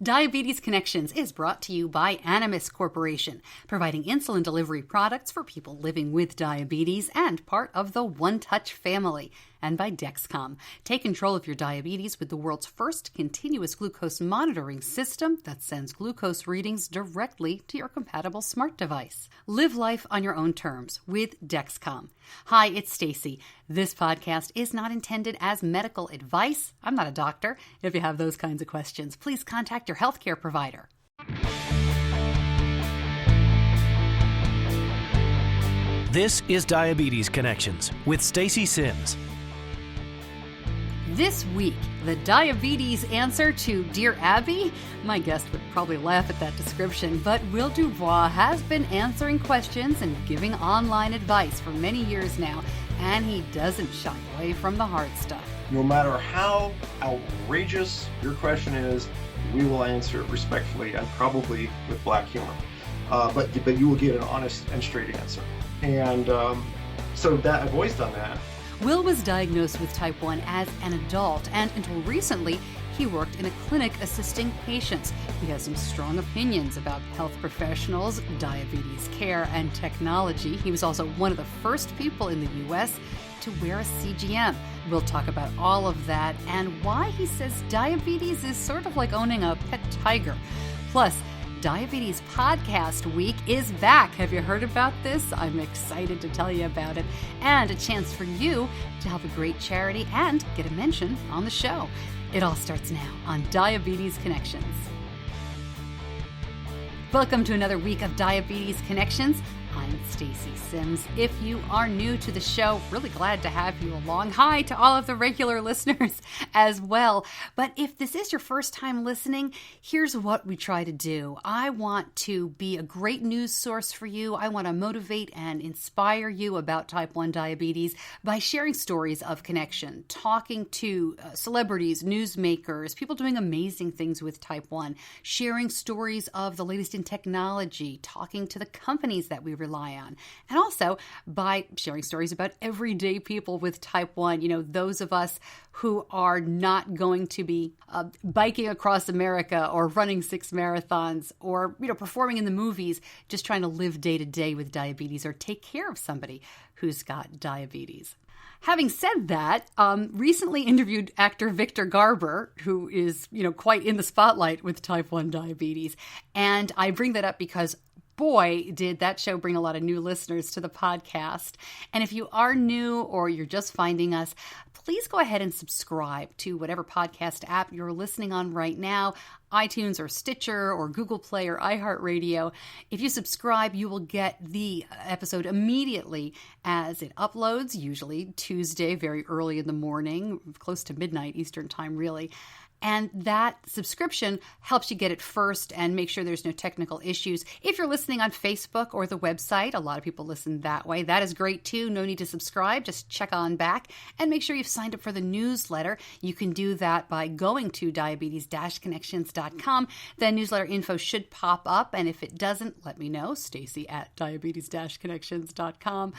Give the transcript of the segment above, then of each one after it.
Diabetes Connections is brought to you by Animas Corporation, providing insulin delivery products for people living with diabetes and part of the One Touch family. And by Dexcom. Take control of your diabetes with the world's first continuous glucose monitoring system that sends glucose readings directly to your compatible smart device. Live life on your own terms with Dexcom. Hi, it's Stacey. This podcast is not intended as medical advice. I'm not a doctor. If you have those kinds of questions, please contact your healthcare provider. This is Diabetes Connections with Stacey Sims. This week, the diabetes answer to Dear Abby? My guest would probably laugh at that description, but Wil Dubois has been answering questions and giving online advice for many years now, and he doesn't shy away from the hard stuff. No matter how outrageous your question is, we will answer it respectfully and probably with black humor. But you will get an honest and straight answer. And so that I've always done that. Wil was diagnosed with type 1 as an adult, and until recently, he worked in a clinic assisting patients. He has some strong opinions about health professionals, diabetes care, and technology. He was also one of the first people in the U.S. to wear a CGM. We'll talk about all of that and why he says diabetes is sort of like owning a pet tiger. Plus, Diabetes Podcast Week is back. Have you heard about this? I'm excited to tell you about it. And a chance for you to help a great charity and get a mention on the show. It all starts now on Diabetes Connections. Welcome to another week of Diabetes Connections. I'm Stacey Sims. If you are new to the show, really glad to have you along. Hi to all of the regular listeners as well. But if this is your first time listening, here's what we try to do. I want to be a great news source for you. I want to motivate and inspire you about type 1 diabetes by sharing stories of connection, talking to celebrities, newsmakers, people doing amazing things with type 1, sharing stories of the latest in technology, talking to the companies that we rely on, and also by sharing stories about everyday people with type 1, those of us who are not going to be biking across America or running 6 marathons or, performing in the movies, just trying to live day to day with diabetes or take care of somebody who's got diabetes. Having said that, recently interviewed actor Victor Garber, who is, quite in the spotlight with type 1 diabetes. And I bring that up because boy, did that show bring a lot of new listeners to the podcast. And if you are new or you're just finding us, please go ahead and subscribe to whatever podcast app you're listening on right now, iTunes or Stitcher or Google Play or iHeartRadio. If you subscribe, you will get the episode immediately as it uploads, usually Tuesday, very early in the morning, close to midnight Eastern time, really. And that subscription helps you get it first and make sure there's no technical issues. If you're listening on Facebook or the website, a lot of people listen that way. That is great too. No need to subscribe. Just check on back and make sure you've signed up for the newsletter. You can do that by going to diabetes-connections.com. The newsletter info should pop up. And if it doesn't, let me know. Stacey at diabetes-connections.com.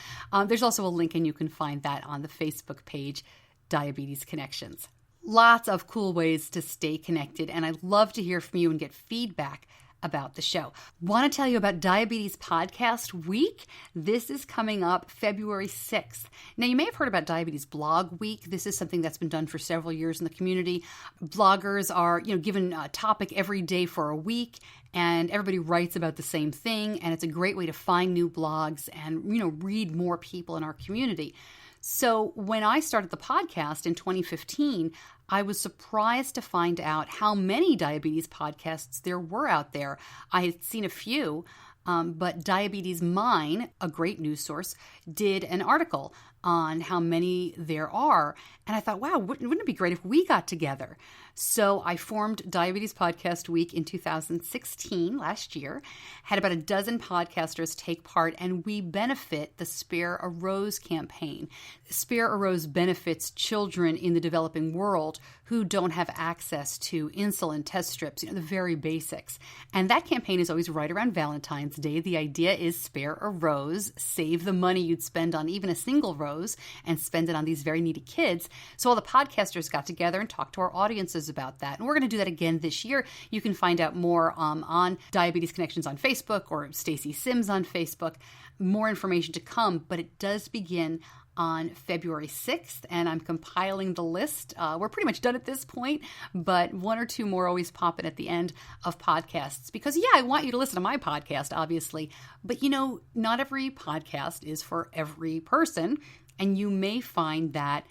There's also a link and you can find that on the Facebook page, Diabetes Connections. Lots of cool ways to stay connected, and I'd love to hear from you and get feedback about the show. Want to tell you about Diabetes Podcast Week? This is coming up February 6th. Now, you may have heard about Diabetes Blog Week. This is something that's been done for several years in the community. Bloggers are, given a topic every day for a week, and everybody writes about the same thing, and it's a great way to find new blogs and, read more people in our community. So when I started the podcast in 2015, I was surprised to find out how many diabetes podcasts there were out there. I had seen a few, but DiabetesMine, a great news source, did an article on how many there are. And I thought, wow, wouldn't it be great if we got together? So I formed Diabetes Podcast Week in 2016, last year, had about a dozen podcasters take part, and we benefit the Spare a Rose campaign. Spare a Rose benefits children in the developing world who don't have access to insulin, test strips, the very basics. And that campaign is always right around Valentine's Day. The idea is spare a rose, save the money you'd spend on even a single rose, rose and spend it on these very needy kids. So all the podcasters got together and talked to our audiences about that. And we're going to do that again this year. You can find out more on Diabetes Connections on Facebook or Stacey Sims on Facebook. More information to come, but it does begin on February 6th, and I'm compiling the list. We're pretty much done at this point, but one or two more always pop in at the end of podcasts because, I want you to listen to my podcast, obviously, but not every podcast is for every person, and you may find that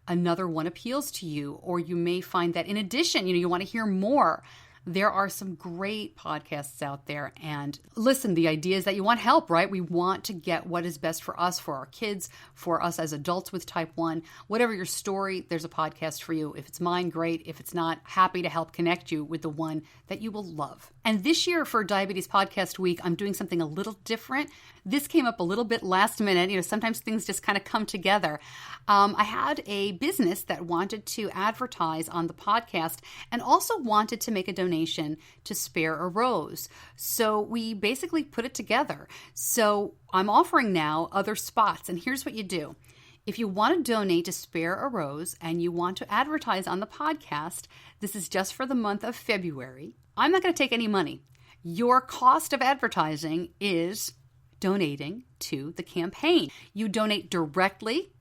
another one appeals to you, or you may find that in addition, you want to hear more. There are some great podcasts out there. And listen, the idea is that you want help, right? We want to get what is best for us, for our kids, for us as adults with type 1. Whatever your story, there's a podcast for you. If it's mine, great. If it's not, happy to help connect you with the one that you will love. And this year for Diabetes Podcast Week, I'm doing something a little different. This came up a little bit last minute. Sometimes things just kind of come together. I had a business that wanted to advertise on the podcast and also wanted to make a donation to Spare a Rose. So we basically put it together. So I'm offering now other spots. And here's what you do. If you want to donate to Spare a Rose and you want to advertise on the podcast, this is just for the month of February. I'm not going to take any money. Your cost of advertising is donating to the campaign. You donate directly,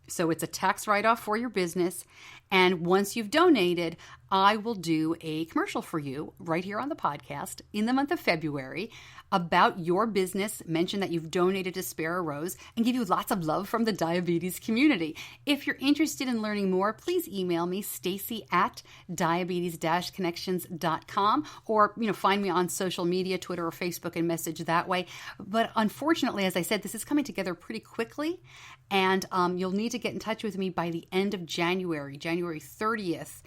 so it's a tax write-off for your business. And once you've donated, I will do a commercial for you right here on the podcast in the month of February about your business, mention that you've donated to Spare a Rose, and give you lots of love from the diabetes community. If you're interested in learning more, please email me, Stacey at diabetes-connections.com, or find me on social media, Twitter or Facebook, and message that way. But unfortunately, as I said, this is coming together pretty quickly, and you'll need to get in touch with me by the end of January 30th.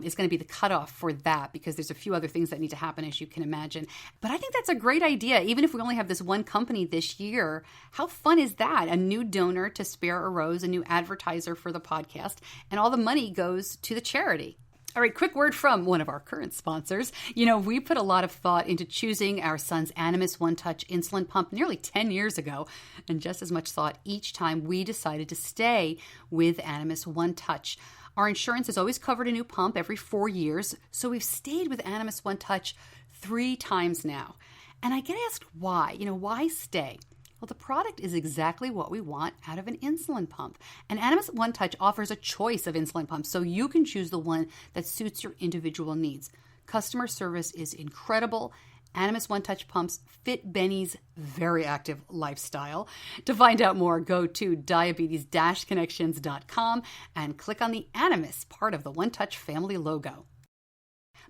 Is going to be the cutoff for that because there's a few other things that need to happen, as you can imagine. But I think that's a great idea. Even if we only have this one company this year, how fun is that? A new donor to Spare a Rose, a new advertiser for the podcast, and all the money goes to the charity. All right, quick word from one of our current sponsors. We put a lot of thought into choosing our son's Animas One Touch insulin pump nearly 10 years ago, and just as much thought each time we decided to stay with Animas One Touch. Our insurance has always covered a new pump every 4 years, so we've stayed with Animas One Touch 3 times now. And I get asked why. Why stay? Well, the product is exactly what we want out of an insulin pump. And Animas One Touch offers a choice of insulin pumps, so you can choose the one that suits your individual needs. Customer service is incredible. Animas One Touch pumps fit Benny's very active lifestyle. To find out more, go to diabetes-connections.com and click on the Animas, part of the One Touch family logo.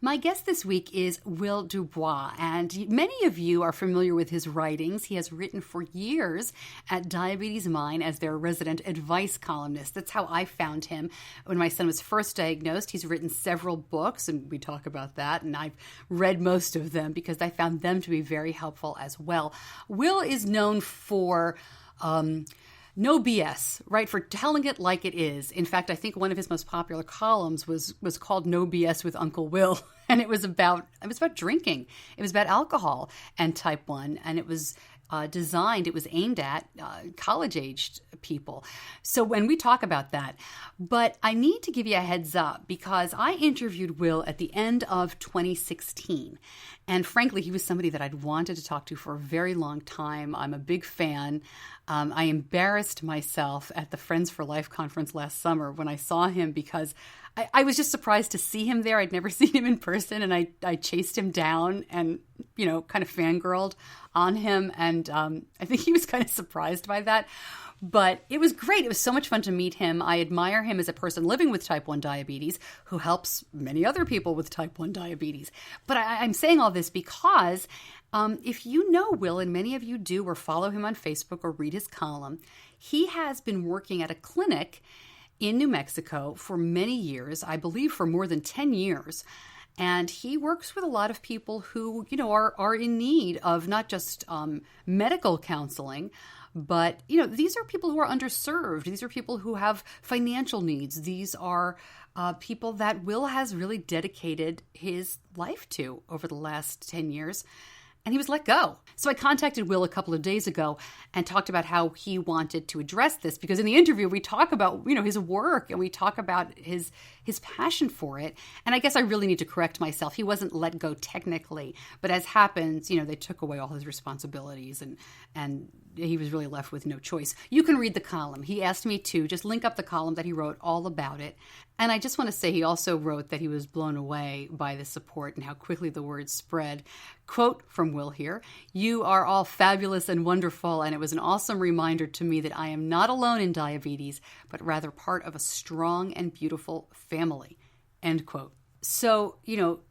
My guest this week is Wil Dubois, and many of you are familiar with his writings. He has written for years at DiabetesMine as their resident advice columnist. That's how I found him when my son was first diagnosed. He's written several books, and we talk about that, and I've read most of them because I found them to be very helpful as well. Wil is known for no BS, right? For telling it like it is. In fact, I think one of his most popular columns was called No BS with Uncle Wil. And it was about drinking. It was about alcohol and type 1. And it was it was aimed at college-aged people. So when we talk about that, but I need to give you a heads up because I interviewed Wil at the end of 2016. And frankly, he was somebody that I'd wanted to talk to for a very long time. I'm a big fan. I embarrassed myself at the Friends for Life conference last summer when I saw him because I was just surprised to see him there. I'd never seen him in person, and I chased him down and, kind of fangirled on him. And I think he was kind of surprised by that. But it was great. It was so much fun to meet him. I admire him as a person living with type 1 diabetes who helps many other people with type 1 diabetes. But I'm saying all this because if you know Wil, and many of you do, or follow him on Facebook or read his column, he has been working at a clinic in New Mexico for many years, I believe for more than 10 years. And he works with a lot of people who, are in need of not just medical counseling, but, these are people who are underserved. These are people who have financial needs. These are people that Wil has really dedicated his life to over the last 10 years. and he was let go. So I contacted Wil a couple of days ago and talked about how he wanted to address this, because in the interview we talk about, his work, and we talk about his passion for it. And I guess I really need to correct myself. He wasn't let go technically, but as happens, they took away all his responsibilities, and he was really left with no choice. You can read the column. He asked me to just link up the column that he wrote all about it. And I just want to say he also wrote that he was blown away by the support and how quickly the word spread. Quote from Wil here, "You are all fabulous and wonderful, and it was an awesome reminder to me that I am not alone in diabetes, but rather part of a strong and beautiful family." End quote. So,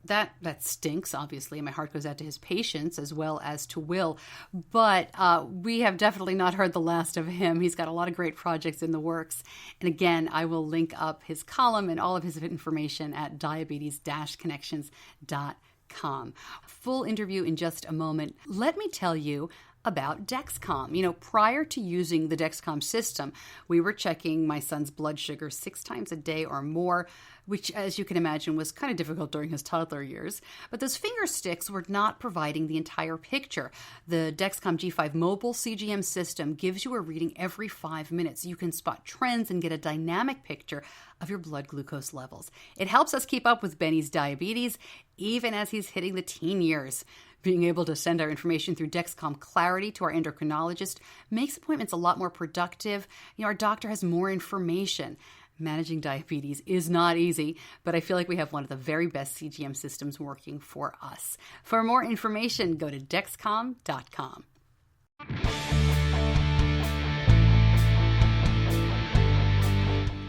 that stinks, obviously. My heart goes out to his patients as well as to Wil. But we have definitely not heard the last of him. He's got a lot of great projects in the works. And again, I will link up his column and all of his information at diabetes-connections.com. Full interview in just a moment. Let me tell you about Dexcom. Prior to using the Dexcom system, we were checking my son's blood sugar 6 times a day or more, which, as you can imagine, was kind of difficult during his toddler years. But those finger sticks were not providing the entire picture. The Dexcom G5 mobile CGM system gives you a reading every 5 minutes. You can spot trends and get a dynamic picture of your blood glucose levels. It helps us keep up with Benny's diabetes, even as he's hitting the teen years. Being able to send our information through Dexcom Clarity to our endocrinologist makes appointments a lot more productive. Our doctor has more information. Managing diabetes is not easy, but I feel like we have one of the very best CGM systems working for us. For more information, go to Dexcom.com.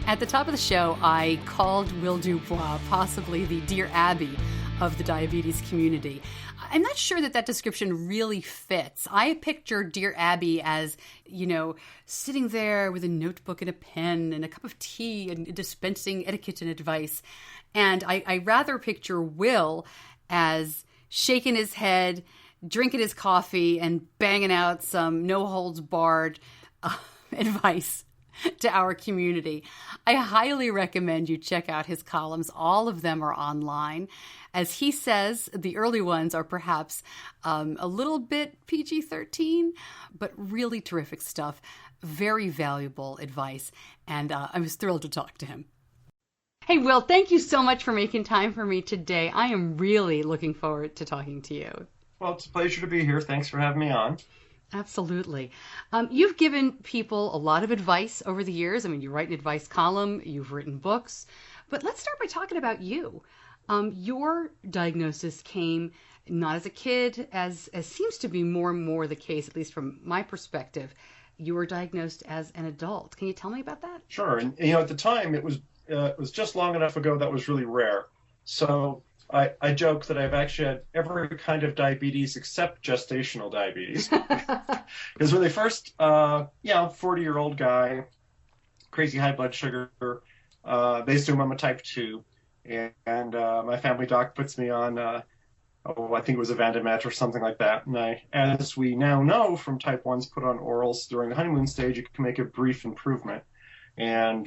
At the top of the show, I called Wil Dubois possibly the Dear Abby of the diabetes community. I'm not sure that description really fits. I picture Dear Abby as, sitting there with a notebook and a pen and a cup of tea and dispensing etiquette and advice. And I rather picture Wil as shaking his head, drinking his coffee, and banging out some no-holds-barred advice to our community. I highly recommend you check out his columns. All of them are online. As he says, the early ones are perhaps a little bit PG-13, but really terrific stuff. Very valuable advice. And I was thrilled to talk to him. Hey, Wil, thank you so much for making time for me today. I am really looking forward to talking to you. Well, it's a pleasure to be here. Thanks for having me on. Absolutely. You've given people a lot of advice over the years. I mean, you write an advice column, you've written books, but let's start by talking about you. Your diagnosis came not as a kid, as seems to be more and more the case, at least from my perspective. You were diagnosed as an adult. Can you tell me about that? Sure. And, at the time, it was just long enough ago that was really rare. So I joke that I've actually had every kind of diabetes except gestational diabetes. Because when they first, 40-year-old guy, crazy high blood sugar, they assume I'm a type 2. And my family doc puts me on, I think it was a Vandamet or something like that. And as we now know from type 1s put on orals during the honeymoon stage, it can make a brief improvement. And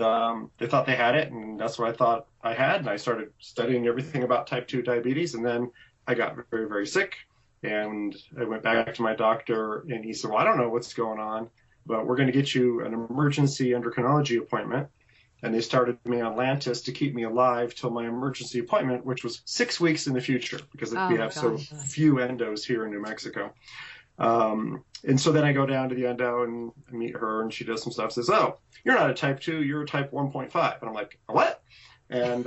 they thought they had it, and that's what I thought I had. And I started studying everything about type 2 diabetes, and then I got very, very sick. And I went back to my doctor, and he said, well, I don't know what's going on, but we're going to get you an emergency endocrinology appointment. And they started me on Lantus to keep me alive till my emergency appointment, which was 6 weeks in the future, because we have so few endos here in New Mexico. And so then I go down to the endo and meet her, and she does some stuff, says, oh, you're not a type 2, you're a type 1.5. And I'm like, what? And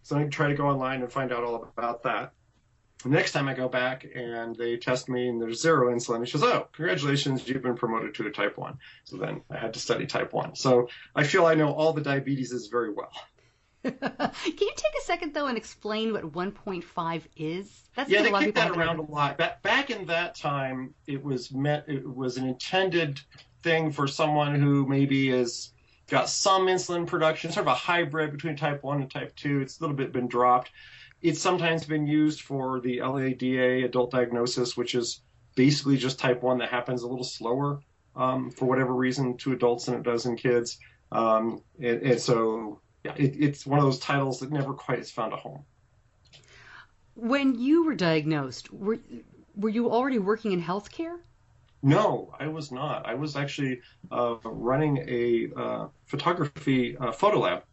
so I try to go online and find out all about that. The next time I go back and they test me and there's 0 insulin, and she says, oh, congratulations, you've been promoted to a type 1. So then I had to study type 1. So I feel I know all the diabetes very well. Can you take a second, though, and explain what 1.5 is? They kicked that around a lot. Back in that time, it was an intended thing for someone who maybe has got some insulin production, sort of a hybrid between type 1 and type 2. It's a little bit been dropped. It's sometimes been used for the LADA, adult diagnosis, which is basically just type 1 that happens a little slower for whatever reason to adults than it does in kids. And so it's one of those titles that never quite has found a home. When you were diagnosed, were you already working in healthcare? No, I was not. I was actually running a photography photo lab.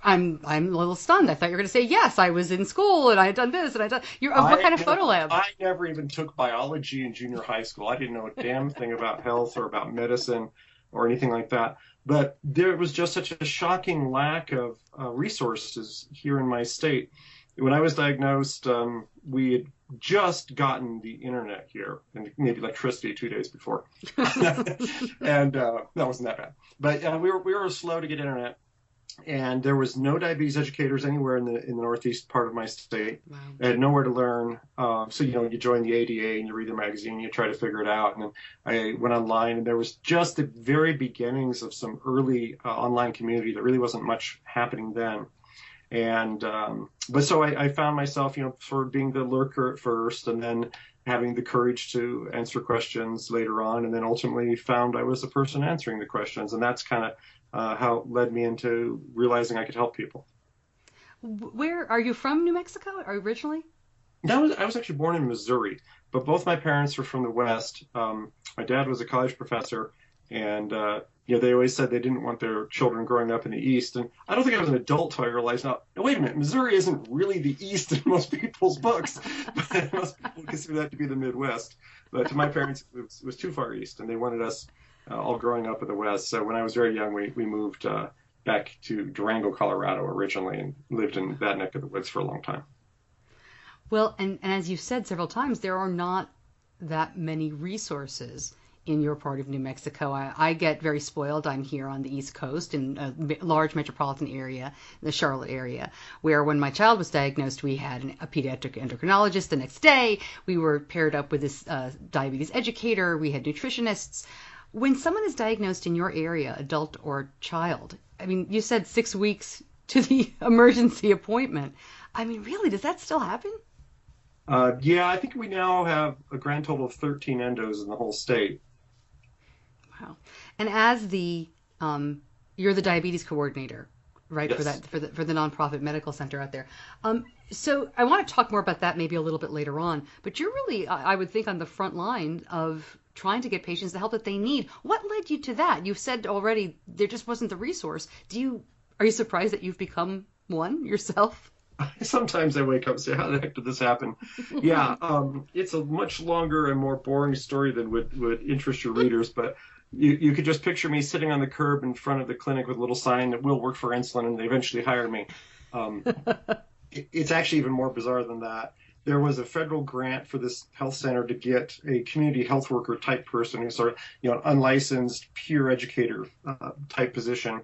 I'm a little stunned. I thought you were going to say, yes, I was in school and I had done this and I done. What kind of photo lab? I never even took biology in junior high school. I didn't know a damn thing about health or about medicine or anything like that. But there was just such a shocking lack of resources here in my state. When I was diagnosed, we had just gotten the internet here and maybe electricity 2 days before. And that wasn't that bad. But we were slow to get internet. And there was no diabetes educators anywhere in the northeast part of my state. Wow. I had nowhere to learn. So, you join the ADA and you read the magazine, you try to figure it out. And then I went online, and there was just the very beginnings of some early online community. There really wasn't much happening then. And but so I found myself, sort of being the lurker at first, and then having the courage to answer questions later on, and then ultimately found I was the person answering the questions. And that's kind of how it led me into realizing I could help people. Where are you from? New Mexico originally? No, I was actually born in Missouri, but both my parents were from the West. My dad was a college professor, and they always said they didn't want their children growing up in the East. And I don't think I was an adult until I realized, no, wait a minute, Missouri isn't really the East in most people's books. But most people consider that to be the Midwest. But to my parents, it was too far east, and they wanted us all growing up in the West. So when I was very young, we moved back to Durango, Colorado originally, and lived in that neck of the woods for a long time. Well, and as you've said several times, there are not that many resources in your part of New Mexico. I get very spoiled. I'm here on the East Coast in a large metropolitan area, the Charlotte area, where when my child was diagnosed, we had a pediatric endocrinologist the next day. We were paired up with this diabetes educator. We had nutritionists. When someone is diagnosed in your area, adult or child, I mean, you said 6 weeks to the emergency appointment. I mean, really, does that still happen? Yeah, I think we now have a grand total of 13 endos in the whole state. Wow. And as you're the diabetes coordinator, right? Yes. For the nonprofit medical center out there. So I want to talk more about that maybe a little bit later on, but you're really, I would think, on the front line of trying to get patients the help that they need. What led you to that? You've said already there just wasn't the resource. Are you surprised that you've become one yourself? Sometimes I wake up and say, how the heck did this happen? Yeah, it's a much longer and more boring story than would interest your readers, but you could just picture me sitting on the curb in front of the clinic with a little sign that will work for insulin, and they eventually hired me. It's actually even more bizarre than that. There was a federal grant for this health center to get a community health worker type person, who's sort of, an unlicensed peer educator type position.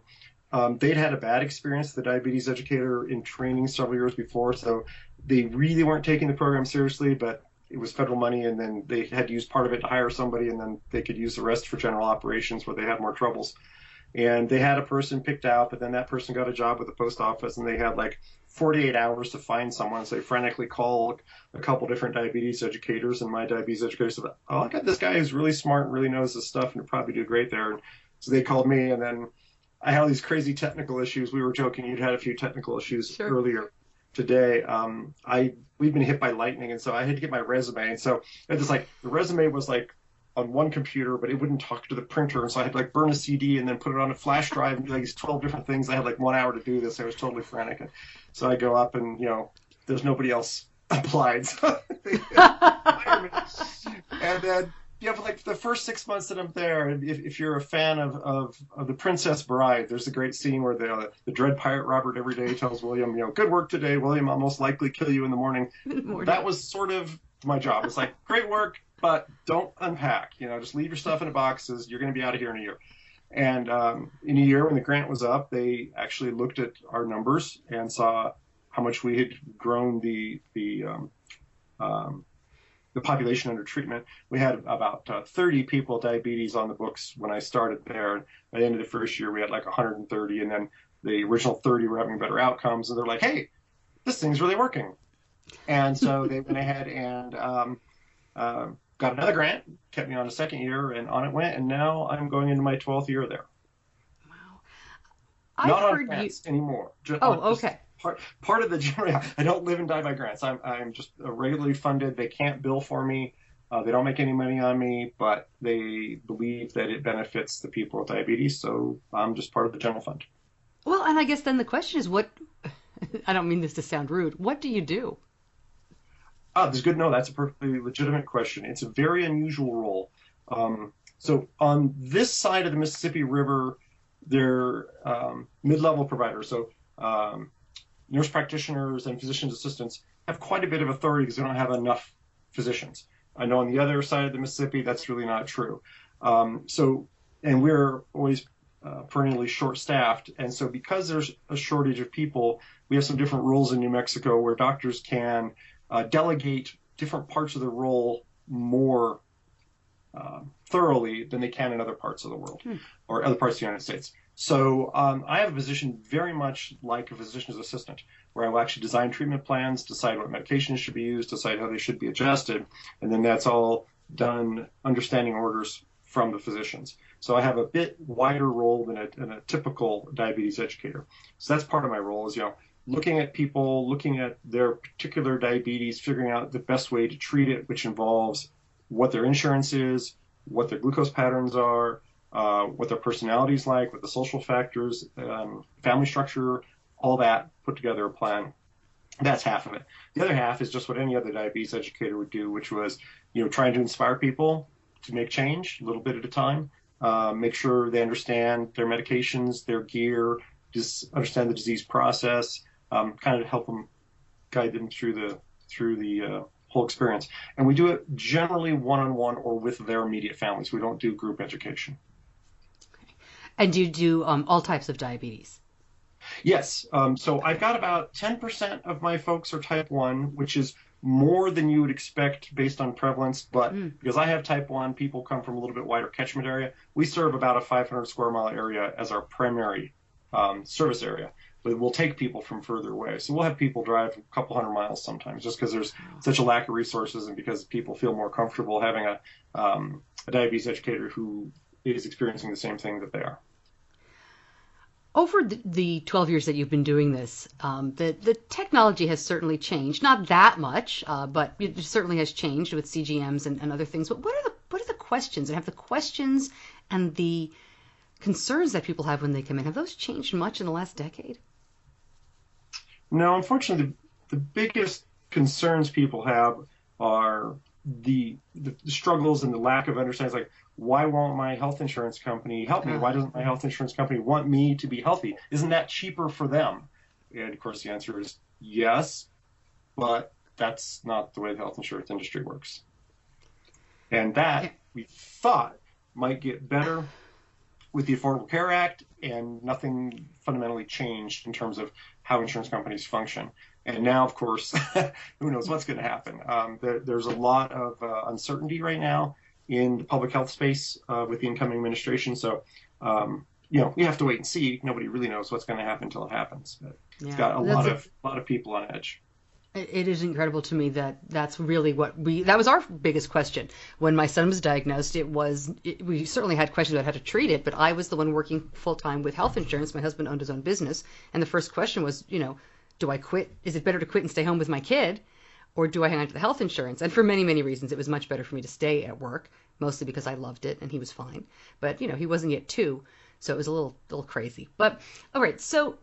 They'd had a bad experience, the diabetes educator, in training several years before, so they really weren't taking the program seriously, but it was federal money, and then they had to use part of it to hire somebody, and then they could use the rest for general operations where they had more troubles. And they had a person picked out, but then that person got a job with the post office, and they had 48 hours to find someone. So they frantically called a couple different diabetes educators, and my diabetes educator said, oh, I got this guy who's really smart and really knows this stuff and would probably do great there. And so they called me, and then I had all these crazy technical issues. We were joking, you'd had a few technical issues earlier today. We'd been hit by lightning, and so I had to get my resume. And so it was the resume was on one computer, but it wouldn't talk to the printer. And so I had to burn a CD and then put it on a flash drive and do these 12 different things. I had 1 hour to do this. I was totally frantic. And so I go up and, there's nobody else applied. So and then, for the first 6 months that I'm there, if you're a fan of The Princess Bride, there's a great scene where the dread pirate Robert every day tells William, good work today, William, I'll most likely kill you in the morning. That was sort of my job. It's great work, but don't unpack, just leave your stuff in the boxes. You're going to be out of here in a year. And in a year, when the grant was up, they actually looked at our numbers and saw how much we had grown the population under treatment. We had about 30 people with diabetes on the books when I started there. And by the end of the first year, we had 130, and then the original 30 were having better outcomes. And they're like, hey, this thing's really working. And so they went ahead and got another grant, kept me on a second year, and on it went. And now I'm going into my 12th year there. Wow. Not on grants anymore. Okay. part of the general. I don't live and die by grants. I'm just regularly funded. They can't bill for me. They don't make any money on me, but they believe that it benefits the people with diabetes. So I'm just part of the general fund. Well, and I guess then the question is, what? I don't mean this to sound rude. What do you do? That's good. No, that's a perfectly legitimate question. It's a very unusual role. So on this side of the Mississippi River, they're mid-level providers. So nurse practitioners and physician's assistants have quite a bit of authority because they don't have enough physicians. I know on the other side of the Mississippi, that's really not true. And we're always perennially short-staffed. And so because there's a shortage of people, we have some different rules in New Mexico where doctors can delegate different parts of the role more thoroughly than they can in other parts of the world or other parts of the United States. So I have a position very much like a physician's assistant, where I will actually design treatment plans, decide what medications should be used, decide how they should be adjusted, and then that's all done understanding orders from the physicians. So I have a bit wider role than a typical diabetes educator. So that's part of my role is, looking at people, looking at their particular diabetes, figuring out the best way to treat it, which involves what their insurance is, what their glucose patterns are, what their personality is like, what the social factors, family structure, all that, put together a plan. That's half of it. The other half is just what any other diabetes educator would do, which was, trying to inspire people to make change a little bit at a time, make sure they understand their medications, their gear, just understand the disease process, kind of help them, guide them through the whole experience. And we do it generally one-on-one or with their immediate families. We don't do group education. Okay. And do you do all types of diabetes? Yes. So I've got about 10% of my folks are type 1, which is more than you would expect based on prevalence. But because I have type 1, people come from a little bit wider catchment area. We serve about a 500 square mile area as our primary service area. But we'll take people from further away. So we'll have people drive a couple hundred miles sometimes just because there's such a lack of resources and because people feel more comfortable having a diabetes educator who is experiencing the same thing that they are. Over the 12 years that you've been doing this, the technology has certainly changed. Not that much, but it certainly has changed with CGMs and other things. But what are the questions? And have the questions and the concerns that people have when they come in, have those changed much in the last decade? No, unfortunately, the biggest concerns people have are the struggles and the lack of understanding. Like, why won't my health insurance company help me? Why doesn't my health insurance company want me to be healthy? Isn't that cheaper for them? And of course, the answer is yes, but that's not the way the health insurance industry works. And that we thought might get better with the Affordable Care Act, and nothing fundamentally changed in terms of how insurance companies function. And now, of course, who knows what's going to happen. There's a lot of uncertainty right now in the public health space with the incoming administration. So, we have to wait and see. Nobody really knows what's going to happen until it happens. It's got a lot of people on edge. It is incredible to me that that's really that was our biggest question. When my son was diagnosed, we certainly had questions about how to treat it, but I was the one working full-time with health insurance. My husband owned his own business. And the first question was, do I quit? Is it better to quit and stay home with my kid? Or do I hang on to the health insurance? And for many, many reasons, it was much better for me to stay at work, mostly because I loved it and he was fine. But, he wasn't yet 2, so it was a little crazy. But, all right, so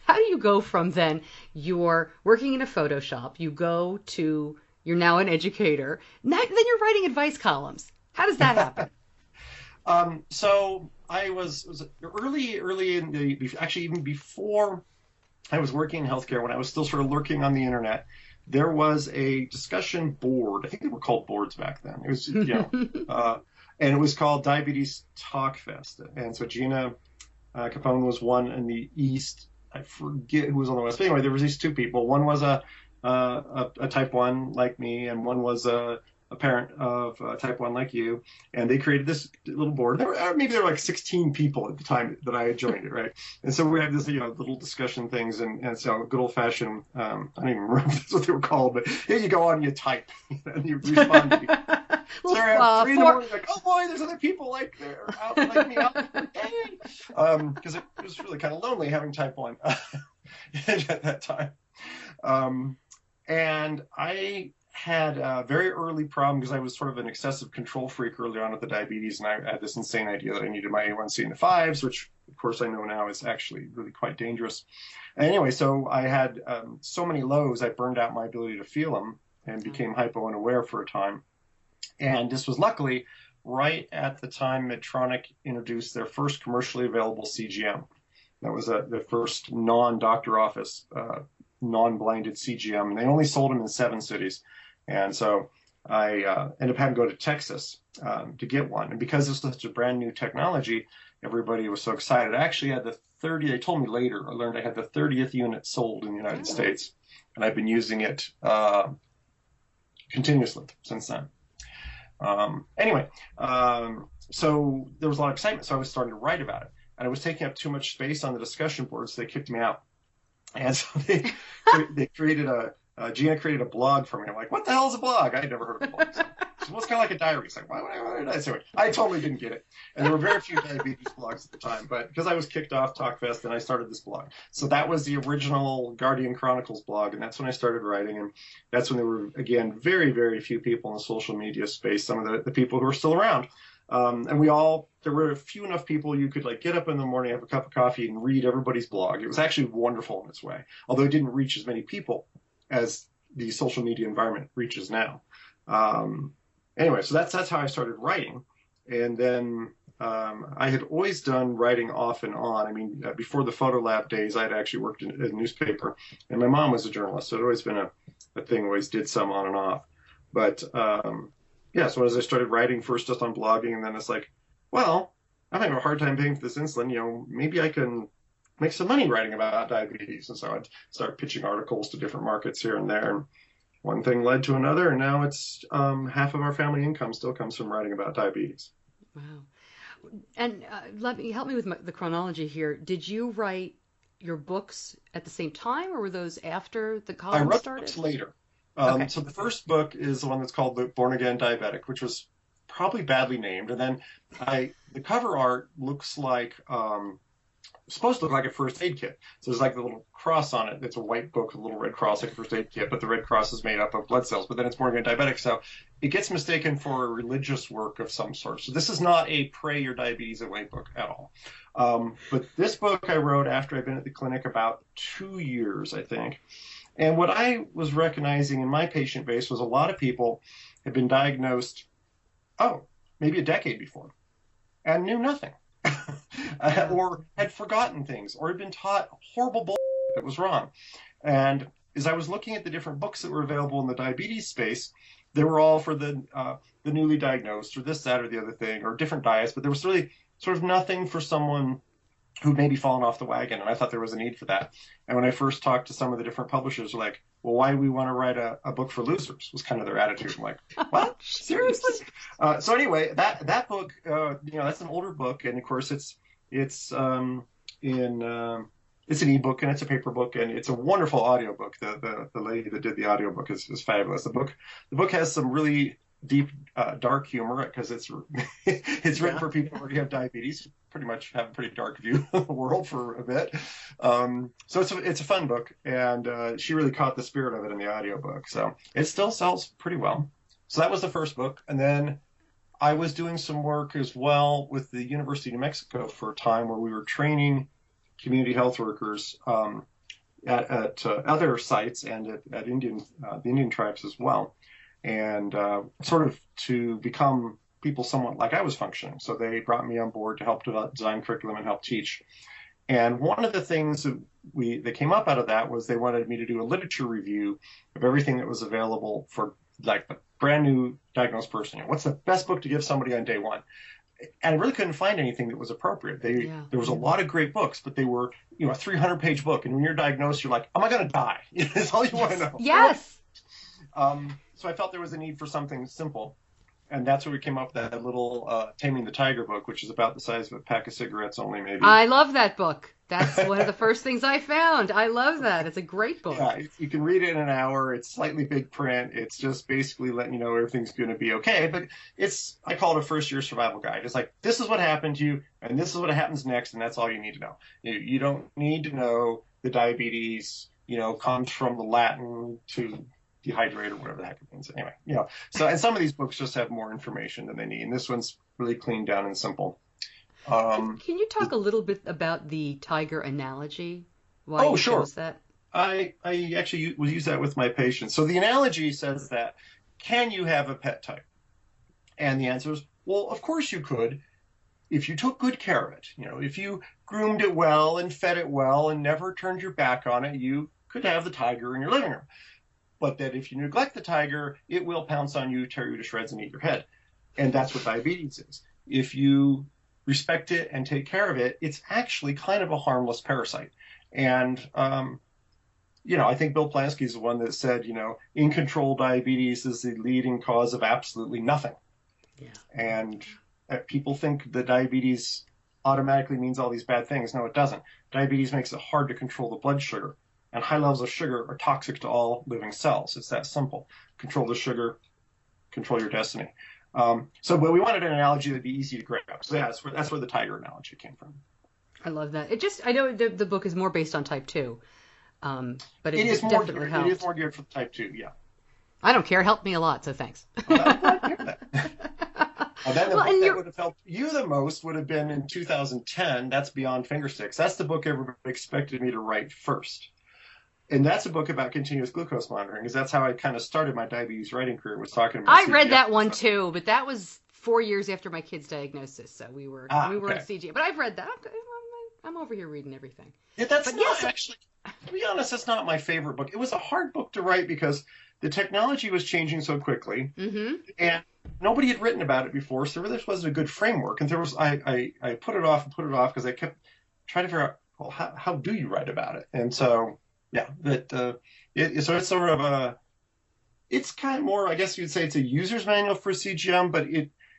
how do you go from then you're working in a photo shop, you go to you're now an educator, then you're writing advice columns. How does that happen? So I was early in actually even before I was working in healthcare, when I was still sort of lurking on the internet, there was a discussion board. I think they were called boards back then. It was, and it was called Diabetes Talk Fest. And so Gina Capone was one in the East. I forget who was on the West. But anyway, there was these 2 people. One was a type 1 like me, and one was a parent of type 1 like you. And they created this little board. Maybe there were like 16 people at the time that I had joined it, right? And so we had this, little discussion things, and so good old fashioned. I don't even remember if that's what they were called, but here you go on, you type, and you respond to people. So at 3 in the morning, like, oh boy, there's other people like me out there, because it was really kind of lonely having type 1. at that time. And I had a very early problem because I was sort of an excessive control freak early on with the diabetes, and I had this insane idea that I needed my A1C in the fives, which of course I know now is actually really quite dangerous. Anyway, so I had so many lows, I burned out my ability to feel them and became hypo unaware for a time. And this was luckily right at the time Medtronic introduced their first commercially available CGM. That was the first non-doctor office, non-blinded CGM, and they only sold them in 7 cities. And so I ended up having to go to Texas to get one. And because this was such a brand new technology, everybody was so excited. I actually had they told me later, I learned I had the 30th unit sold in the United States. And I've been using it continuously since then. So there was a lot of excitement. So I was starting to write about it. And I was taking up too much space on the discussion board, so they kicked me out. And so Gina created a blog for me. I'm like, what the hell is a blog? I had never heard of a blog. So it was kind of like a diary. It's like, why did I say it? I totally didn't get it. And there were very few diabetes blogs at the time. But because I was kicked off TalkFest, then I started this blog. So that was the original Guardian Chronicles blog. And that's when I started writing. And that's when there were, again, very, very few people in the social media space, some of the people who are still around. And there were a few enough people you could like get up in the morning, have a cup of coffee and read everybody's blog. It was actually wonderful in its way, although it didn't reach as many people as the social media environment reaches now. Anyway, so that's how I started writing. And then I had always done writing off and on. I mean, before the Photo Lab days, I had actually worked in a newspaper, and my mom was a journalist, so it had always been a thing, always did some on and off. But so as I started writing first just on blogging, and then it's like, well, I'm having a hard time paying for this insulin. Maybe I can make some money writing about diabetes. And so I'd start pitching articles to different markets here and there. And one thing led to another, and now it's half of our family income still comes from writing about diabetes. Wow. And help me with the chronology here. Did you write your books at the same time, or were those after the column started? I wrote books later. Okay. So the first book is the one that's called The Born Again Diabetic, which was probably badly named. And then the cover art looks like, supposed to look like a first aid kit. So there's like the little cross on it. It's a white book, a little red cross, like a first aid kit, but the red cross is made up of blood cells. But then it's Born Again Diabetic. So it gets mistaken for a religious work of some sort. So this is not a pray your diabetes away book at all. But this book I wrote after I'd been at the clinic about 2 years, I think. And what I was recognizing in my patient base was a lot of people had been diagnosed, maybe a decade before, and knew nothing, or had forgotten things, or had been taught horrible bullshit that was wrong. And as I was looking at the different books that were available in the diabetes space, they were all for the newly diagnosed, or this, that, or the other thing, or different diets, but there was really sort of nothing for someone who'd maybe fallen off the wagon, and I thought there was a need for that. And when I first talked to some of the different publishers, they're like, well, why do we want to write a book for losers? Was kind of their attitude. I'm like, what? Seriously? So anyway, that book, that's an older book, and of course it's an ebook and it's a paper book, and it's a wonderful audiobook. The lady that did the audiobook is fabulous. The book has some really deep, dark humor because it's written for people who already have diabetes, pretty much have a pretty dark view of the world for a bit. So it's a fun book, and she really caught the spirit of it in the audiobook. So it still sells pretty well. So that was the first book. And then I was doing some work as well with the University of New Mexico for a time where we were training community health workers at other sites and at the Indian tribes as well. And sort of to become people somewhat like I was functioning. So they brought me on board to help design curriculum and help teach. And one of the things that came up out of that was they wanted me to do a literature review of everything that was available for like the brand new diagnosed person. What's the best book to give somebody on day one? And I really couldn't find anything that was appropriate. There was a lot of great books, but they were, a 300-page book. And when you're diagnosed, you're like, am I going to die? That's all you want to know. Yes. So I felt there was a need for something simple. And that's where we came up with that little Taming the Tiger book, which is about the size of a pack of cigarettes only, maybe. I love that book. That's one of the first things I found. I love that. It's a great book. Yeah, you can read it in an hour. It's slightly big print. It's just basically letting you know everything's going to be okay. But I call it a first-year survival guide. It's like, this is what happened to you, and this is what happens next, and that's all you need to know. You don't need to know the diabetes, comes from the Latin to dehydrate or whatever the heck it means. Anyway, so, and some of these books just have more information than they need. And this one's really clean down and simple. Can you talk a little bit about the tiger analogy? Why you sure. chose that? I actually will use that with my patients. So the analogy says that, can you have a pet tiger? And the answer is, well, of course you could, if you took good care of it. If you groomed it well and fed it well and never turned your back on it, you could have the tiger in your living room. But that if you neglect the tiger, it will pounce on you, tear you to shreds, and eat your head. And that's what diabetes is. If you respect it and take care of it, it's actually kind of a harmless parasite. And, I think Bill Plansky is the one that said, in control diabetes is the leading cause of absolutely nothing. Yeah. And people think that diabetes automatically means all these bad things. No, it doesn't. Diabetes makes it hard to control the blood sugar. And high levels of sugar are toxic to all living cells. It's that simple. Control the sugar, control your destiny. But we wanted an analogy that'd be easy to grab. So yeah, that's where the tiger analogy came from. I love that. I know the book is more based on type 2, but it is definitely helps. It is more geared for type 2, yeah. I don't care. It helped me a lot, so thanks. Well, I'm glad to hear that. Then the book that would have helped you the most would have been in 2010. That's Beyond Fingersticks. That's the book everybody expected me to write first. And that's a book about continuous glucose monitoring, because that's how I kind of started my diabetes writing career, was talking about I read that one too, but that was 4 years after my kid's diagnosis, so we were okay. in CGM. But I've read that. I'm over here reading everything. Yeah, actually, to be honest, that's not my favorite book. It was a hard book to write because the technology was changing so quickly, and nobody had written about it before, so there really wasn't a good framework. And I put it off because I kept trying to figure out, well, how do you write about it? And so, yeah, so it's sort of it's kind of more, I guess you'd say it's a user's manual for CGM, but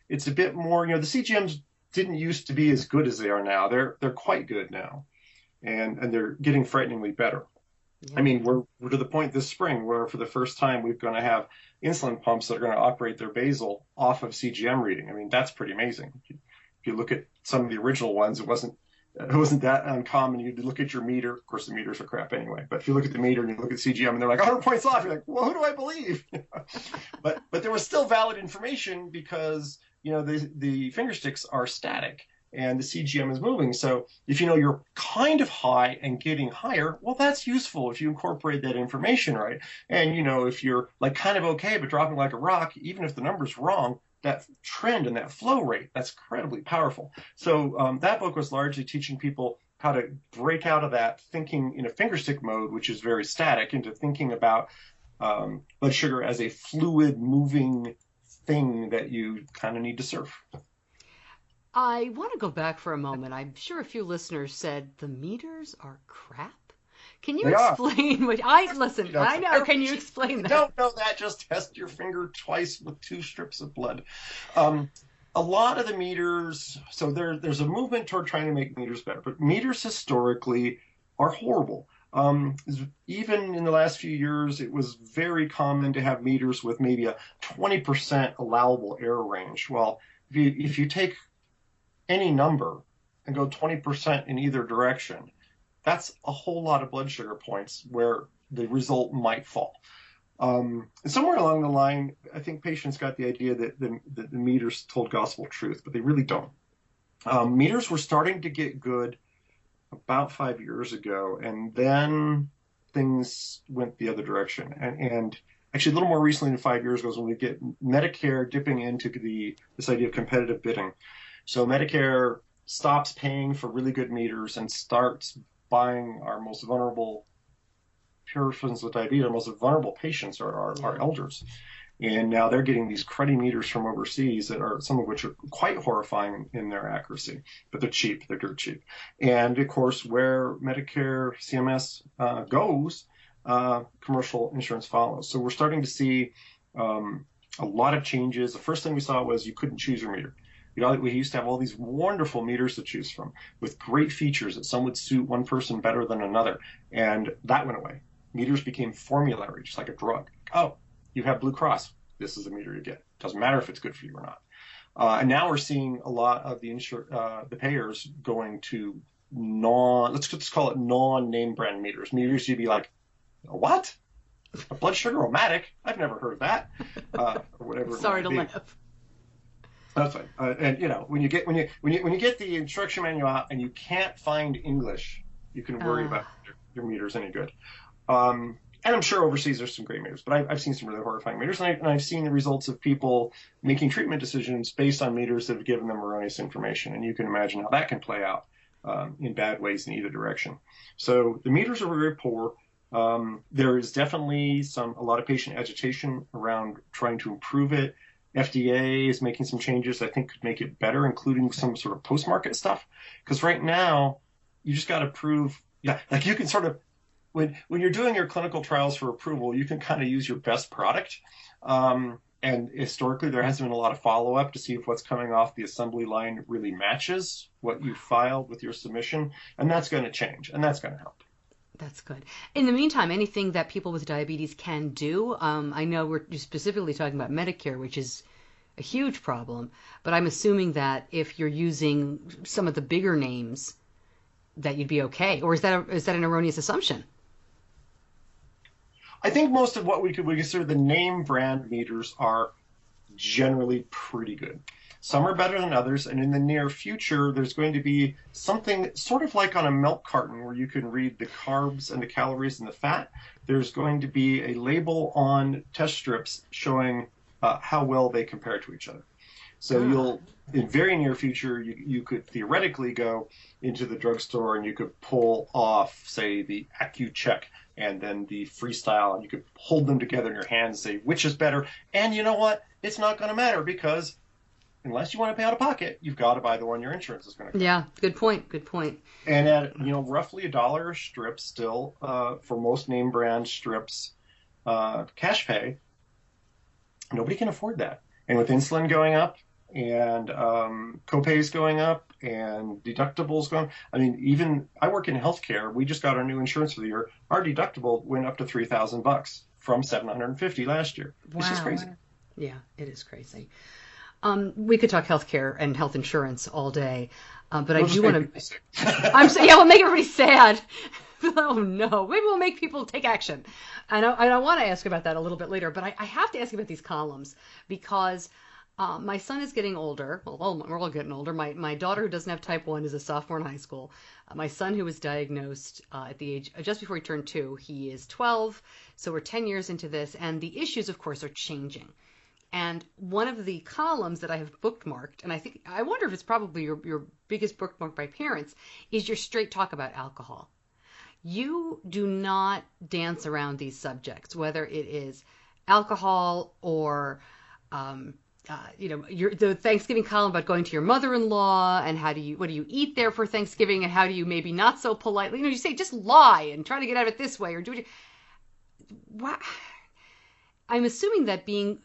it's a bit more, the CGMs didn't used to be as good as they are now. They're quite good now, and they're getting frighteningly better. Yeah. I mean, we're to the point this spring where for the first time we're going to have insulin pumps that are going to operate their basal off of CGM reading. I mean, that's pretty amazing. If you look at some of the original ones, it wasn't that uncommon. You'd look at your meter. Of course, the meters are crap anyway. But if you look at the meter and you look at CGM and they're like 100 points off, you're like, well, who do I believe? But there was still valid information because the finger sticks are static and the CGM is moving. So if you're kind of high and getting higher, well, that's useful if you incorporate that information, right? And if you're like kind of okay but dropping like a rock, even if the number's wrong, that trend and that flow rate, that's incredibly powerful. So that book was largely teaching people how to break out of that thinking in a fingerstick mode, which is very static, into thinking about blood sugar as a fluid moving thing that you kind of need to surf. I want to go back for a moment. I'm sure a few listeners said the meters are crap. Can you explain what I know. Can you explain that? Don't know that. Just test your finger twice with 2 strips of blood. A lot of the meters, so there's a movement toward trying to make meters better, but meters historically are horrible. Even in the last few years, it was very common to have meters with maybe a 20% allowable error range. Well, if you take any number and go 20% in either direction, that's a whole lot of blood sugar points where the result might fall. And somewhere along the line, I think patients got the idea that the meters told gospel truth, but they really don't. Meters were starting to get good about 5 years ago, and then things went the other direction. And actually a little more recently than 5 years ago is when we get Medicare dipping into this idea of competitive bidding. So Medicare stops paying for really good meters and starts buying our most vulnerable persons with diabetes, our most vulnerable patients are our elders. And now they're getting these cruddy meters from overseas that are, some of which are quite horrifying in their accuracy, but they're cheap, they're dirt cheap. And of course, where Medicare, CMS goes, commercial insurance follows. So we're starting to see a lot of changes. The first thing we saw was you couldn't choose your meter. We used to have all these wonderful meters to choose from with great features that some would suit one person better than another. And that went away. Meters became formulary, just like a drug. Oh, you have Blue Cross. This is a meter you get. Doesn't matter if it's good for you or not. And now we're seeing a lot of the payers going to let's just call it non-name brand meters. Meters you'd be like, what? A blood sugar-o-matic? I've never heard of that. Or whatever. Sorry to laugh. That's fine. And when you get the instruction manual out and you can't find English, you can worry about your meters any good. And I'm sure overseas there's some great meters, but I've seen some really horrifying meters, and I've seen the results of people making treatment decisions based on meters that have given them erroneous information, and you can imagine how that can play out in bad ways in either direction. So the meters are very poor. There is definitely a lot of patient agitation around trying to improve it. FDA is making some changes I think could make it better, including some sort of post-market stuff. Because right now, you just got to prove, like you can sort of, when you're doing your clinical trials for approval, you can kind of use your best product. And historically, there hasn't been a lot of follow-up to see if what's coming off the assembly line really matches what you filed with your submission. And that's going to change, and that's going to help. That's good. In the meantime, anything that people with diabetes can do, I know we're specifically talking about Medicare, which is a huge problem, but I'm assuming that if you're using some of the bigger names, that you'd be okay. Or is that an erroneous assumption? I think most of what we consider the name brand meters are generally pretty good. Some are better than others, and in the near future, there's going to be something sort of like on a milk carton where you can read the carbs and the calories and the fat. There's going to be a label on test strips showing how well they compare to each other. So you'll, in very near future, you could theoretically go into the drugstore and you could pull off, say, the AccuCheck and then the Freestyle, and you could hold them together in your hands and say, which is better? And you know what? It's not going to matter because unless you want to pay out of pocket, you've got to buy the one your insurance is going to cover. Yeah, good point. Good point. And at roughly $1 a strip still for most name brand strips, cash pay, nobody can afford that. And with insulin going up and copays going up and deductibles going, even I work in healthcare. We just got our new insurance for the year. Our deductible went up to $3,000 from $750 last year. Wow. It's just crazy. Yeah, it is crazy. We could talk healthcare and health insurance all day, but I do want to. We'll make everybody sad. Oh no, maybe we'll make people take action. And I want to ask about that a little bit later, but I have to ask about these columns because my son is getting older. Well, we're all getting older. My daughter, who doesn't have type 1, is a sophomore in high school. My son, who was diagnosed at the age just before he turned 2, he is 12. So we're 10 years into this, and the issues, of course, are changing. And one of the columns that I have bookmarked, and I wonder if it's probably your biggest bookmark by parents, is your straight talk about alcohol. You do not dance around these subjects, whether it is alcohol or, the Thanksgiving column about going to your mother-in-law and what do you eat there for Thanksgiving and how do you maybe not so politely, you say just lie and try to get out of it this way or do it. I'm assuming that being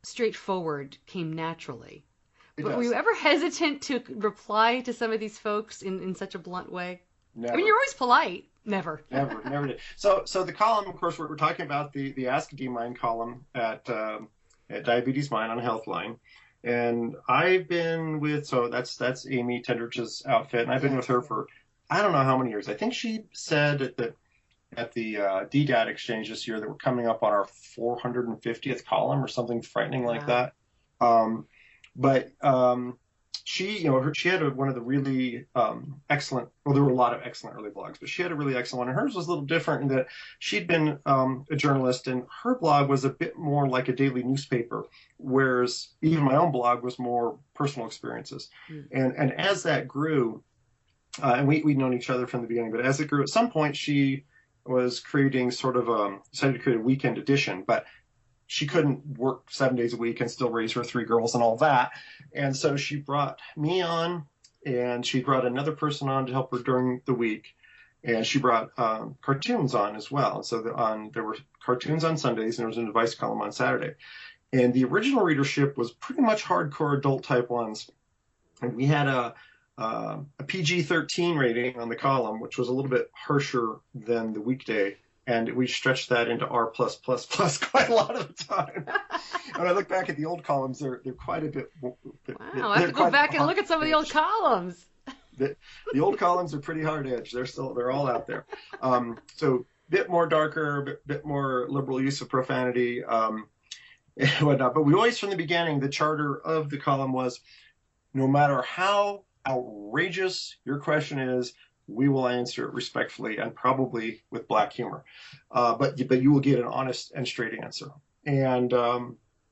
straightforward came naturally. But were you ever hesitant to reply to some of these folks in such a blunt way? Never. You're always polite. Never did. So the column, of course, we're talking about the Ask D-Mine column at DiabetesMine on Healthline. And I've been that's Amy Tendrich's outfit, and I've been with her for I don't know how many years. I think she said at the DDAT exchange this year that we're coming up on our 450th column or something frightening like that. But she had one of the really excellent, well, there were a lot of excellent early blogs, but she had a really excellent one. And hers was a little different in that she'd been a journalist, and her blog was a bit more like a daily newspaper, whereas even my own blog was more personal experiences. And as that grew, and we'd known each other from the beginning, but as it grew, at some point she was creating decided to create a weekend edition, but she couldn't work 7 days a week and still raise her 3 girls and all that. And so she brought me on, and she brought another person on to help her during the week. And she brought cartoons on as well. So there were cartoons on Sundays, and there was an advice column on Saturday. And the original readership was pretty much hardcore adult type ones. And we had a PG-13 rating on the column, which was a little bit harsher than the weekday. And we stretched that into R+++ quite a lot of the time. When I look back at the old columns, they're quite a bit. Wow, I have to go back and look at some of the old columns. The old columns are pretty hard edge. They're all out there. So bit more darker, bit more liberal use of profanity, and whatnot. But we always, from the beginning, the charter of the column was, no matter how outrageous your question is, we will answer it respectfully and probably with black humor. But you will get an honest and straight answer. And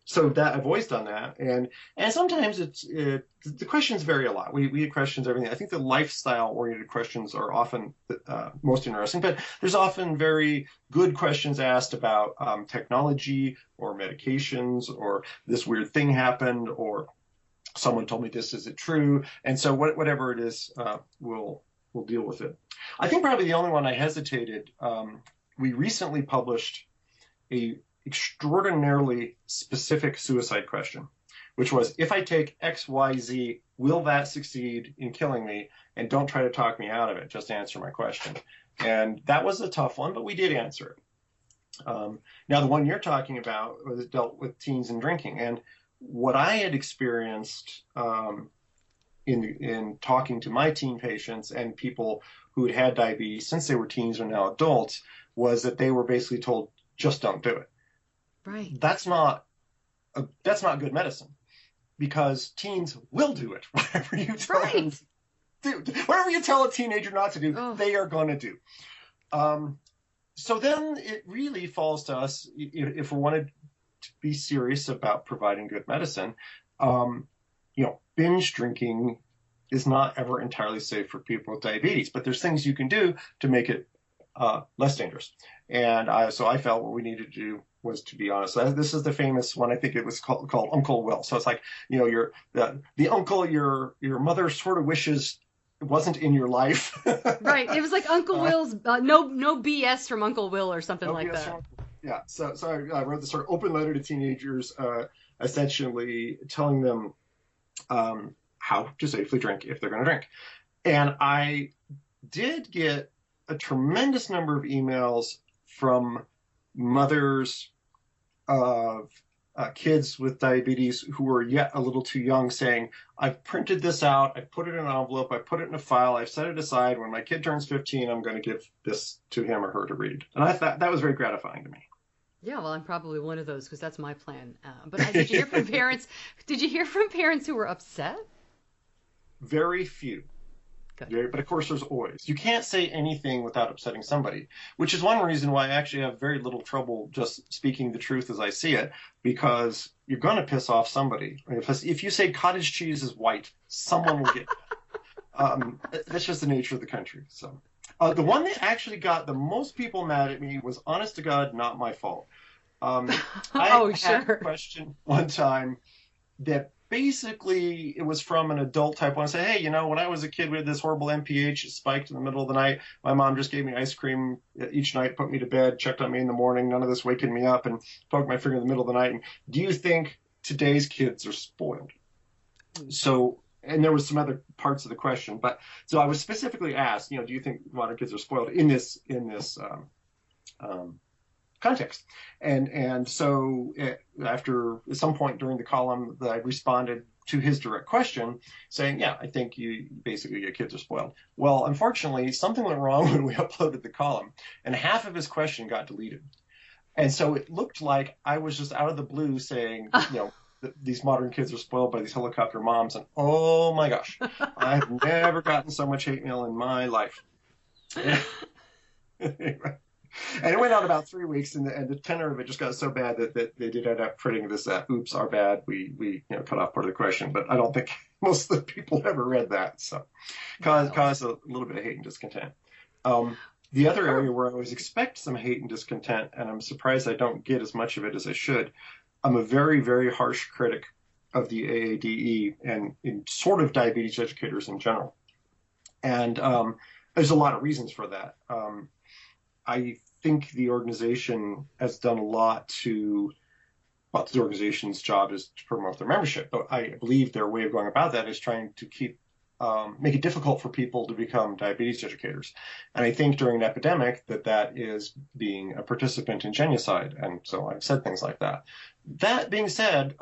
so that I've always done that. And sometimes the questions vary a lot. We get questions, everything. I think the lifestyle-oriented questions are often most interesting, but there's often very good questions asked about technology or medications, or this weird thing happened, or someone told me this, is it true? And so whatever it is, we'll deal with it. I think probably the only one I hesitated, we recently published a extraordinarily specific suicide question, which was, if I take X, Y, Z, will that succeed in killing me? And don't try to talk me out of it, just answer my question. And that was a tough one, but we did answer it. Now, the one you're talking about was dealt with teens and drinking. And what I had experienced in talking to my teen patients and people who had had diabetes since they were teens or now adults was that they were basically told, just don't do it. Right. That's not good medicine, because teens will do it. Whatever you tell them to do, whatever you tell a teenager not to do, they are going to do. So then it really falls to us, if we wanted to be serious about providing good medicine, binge drinking is not ever entirely safe for people with diabetes, but there's things you can do to make it less dangerous. And so I felt what we needed to do was to be honest. This is the famous one. I think it was called Uncle Wil. So it's like, the uncle your mother sort of wishes wasn't in your life. Right. It was like Uncle Wil's no BS from Uncle Wil or something like that. Yeah. So I wrote this sort of open letter to teenagers, essentially telling them how to safely drink if they're going to drink. And I did get a tremendous number of emails from mothers of kids with diabetes who were yet a little too young, saying, I've printed this out, I put it in an envelope, I put it in a file, I've set it aside. When my kid turns 15, I'm going to give this to him or her to read. And I thought that was very gratifying to me. Yeah, well, I'm probably one of those, because that's my plan. But did you hear from parents? Did you hear from parents who were upset? Very few. Good. But of course, there's always. You can't say anything without upsetting somebody, which is one reason why I actually have very little trouble just speaking the truth as I see it, because you're going to piss off somebody. If you say cottage cheese is white, someone will get that's just the nature of the country. So the one that actually got the most people mad at me was, honest to God, not my fault. I had a question one time that basically it was from an adult type one. I said, hey, when I was a kid, we had this horrible MPH. It spiked in the middle of the night. My mom just gave me ice cream each night, put me to bed, checked on me in the morning. None of this waking me up, and poked my finger in the middle of the night. And do you think today's kids are spoiled? So, and there was some other parts of the question, but so I was specifically asked, do you think modern kids are spoiled in this context? And so after some point during the column, I responded to his direct question saying, yeah, I think your kids are spoiled. Well, unfortunately, something went wrong when we uploaded the column, and half of his question got deleted. And so it looked like I was just out of the blue saying, these modern kids are spoiled by these helicopter moms. And oh my gosh, I've never gotten so much hate mail in my life. Anyway. And it went on about 3 weeks, and the tenor of it just got so bad that they did end up printing this, oops, our bad, we cut off part of the question. But I don't think most of the people ever read that. So caused a little bit of hate and discontent. The other area where I always expect some hate and discontent, and I'm surprised I don't get as much of it as I should, I'm a very, very harsh critic of the AADE and in sort of diabetes educators in general. And there's a lot of reasons for that. I think the organization has done a lot the organization's job is to promote their membership, but I believe their way of going about that is trying to make it difficult for people to become diabetes educators. And I think during an epidemic that is being a participant in genocide. And so I've said things like that. That being said,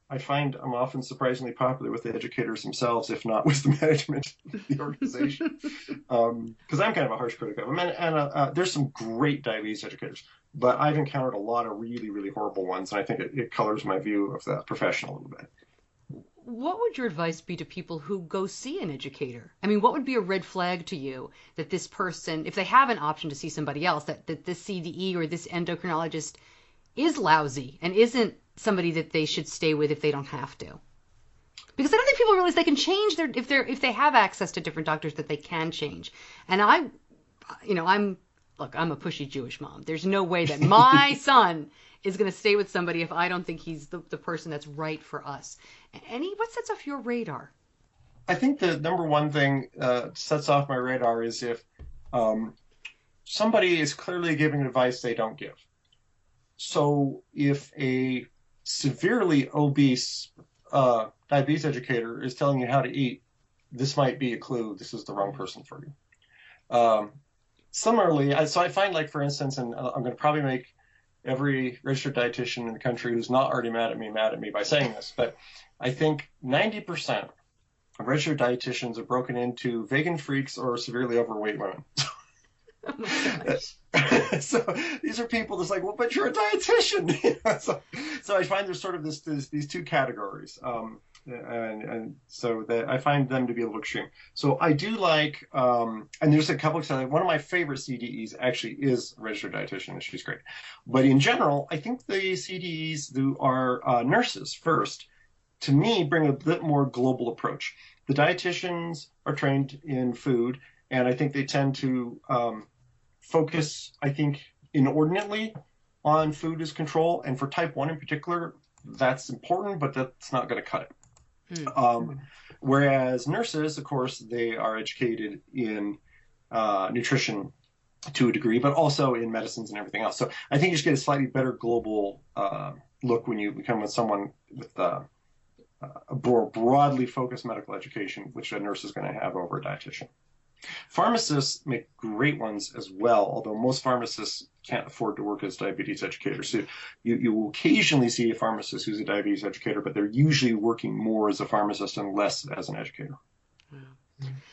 I find I'm often surprisingly popular with the educators themselves, if not with the management of the organization, because I'm kind of a harsh critic of them. And there's some great diabetes educators, but I've encountered a lot of really, really horrible ones, and I think it colors my view of that profession a little bit. What would your advice be to people who go see an educator? I mean, what would be a red flag to you that this person, if they have an option to see somebody else, that this CDE or this endocrinologist is lousy and isn't somebody that they should stay with if they don't have to? Because I don't think people realize they can change if they have access to different doctors, that they can change. And I'm a pushy Jewish mom. There's no way that my son is going to stay with somebody if I don't think he's the person that's right for us. What sets off your radar? I think the number one thing sets off my radar is if somebody is clearly giving advice they don't give. So if a severely obese diabetes educator is telling you how to eat, this might be a clue this is the wrong person for you. Similarly, so I find, like, for instance, and I'm going to probably make every registered dietitian in the country who's not already mad at me by saying this, but I think 90% of registered dietitians are broken into vegan freaks or severely overweight women. Oh my gosh. So these are people that's like, well, but you're a dietitian. So I find there's sort of these two categories. And so that I find them to be a little extreme. So I do like, and there's a couple of, one of my favorite CDEs actually is a registered dietitian, and she's great. But in general, I think the CDEs who are nurses first, to me, bring a bit more global approach. The dietitians are trained in food, and I think they tend to focus, I think, inordinately on food as control. And for type 1 in particular, that's important, but that's not going to cut it. Whereas nurses, of course, they are educated in nutrition to a degree, but also in medicines and everything else. So I think you just get a slightly better global look when you become with someone with a more broadly focused medical education, which a nurse is going to have over a dietitian. Pharmacists make great ones as well, although most pharmacists can't afford to work as diabetes educators. So you will occasionally see a pharmacist who's a diabetes educator, but they're usually working more as a pharmacist and less as an educator.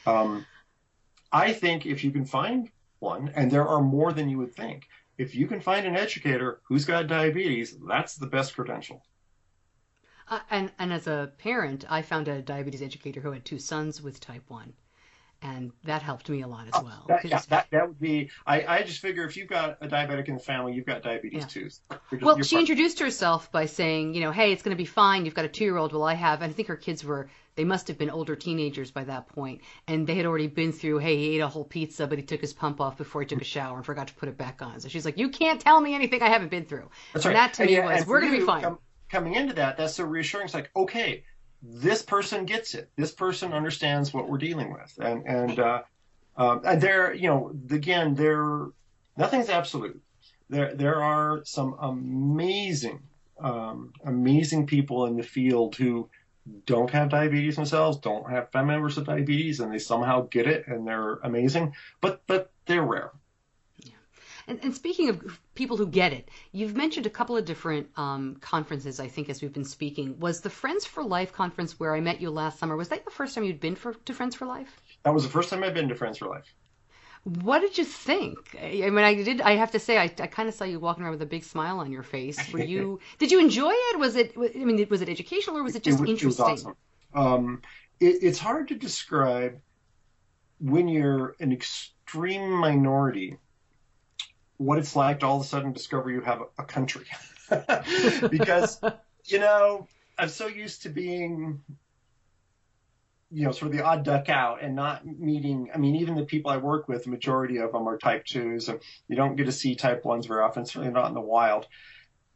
I think if you can find one, and there are more than you would think, if you can find an educator who's got diabetes, that's the best credential. And as a parent, I found a diabetes educator who had 2 sons with type 1. And that helped me a lot as well. That would be, I just figure if you've got a diabetic in the family, you've got diabetes too. Well, she introduced herself by saying, hey, it's going to be fine. You've got a 2-year-old. Well, I have. And I think her kids they must have been older teenagers by that point. And they had already been through, hey, he ate a whole pizza, but he took his pump off before he took a shower and forgot to put it back on. So she's like, you can't tell me anything I haven't been through. That's and right. That to me was, we're going to be fine. Coming into that, that's so reassuring. It's like, okay, this person gets it. This person understands what we're dealing with. And there, again, nothing's absolute. There are some amazing people in the field who don't have diabetes themselves, don't have family members with diabetes, and they somehow get it, and they're amazing. But they're rare. And speaking of people who get it, you've mentioned a couple of different conferences, I think, as we've been speaking. Was the Friends for Life conference where I met you last summer, was that the first time you'd been to Friends for Life? That was the first time I've been to Friends for Life. What did you think? I mean, I have to say, I kind of saw you walking around with a big smile on your face. Did you enjoy it? Was it educational, or was it just interesting? It was awesome. It's hard to describe when you're an extreme minority what it's like to all of a sudden discover you have a country. Because, I'm so used to being, sort of the odd duck out and not meeting, even the people I work with, the majority of them are type 2s, and you don't get to see type 1s very often, certainly not in the wild.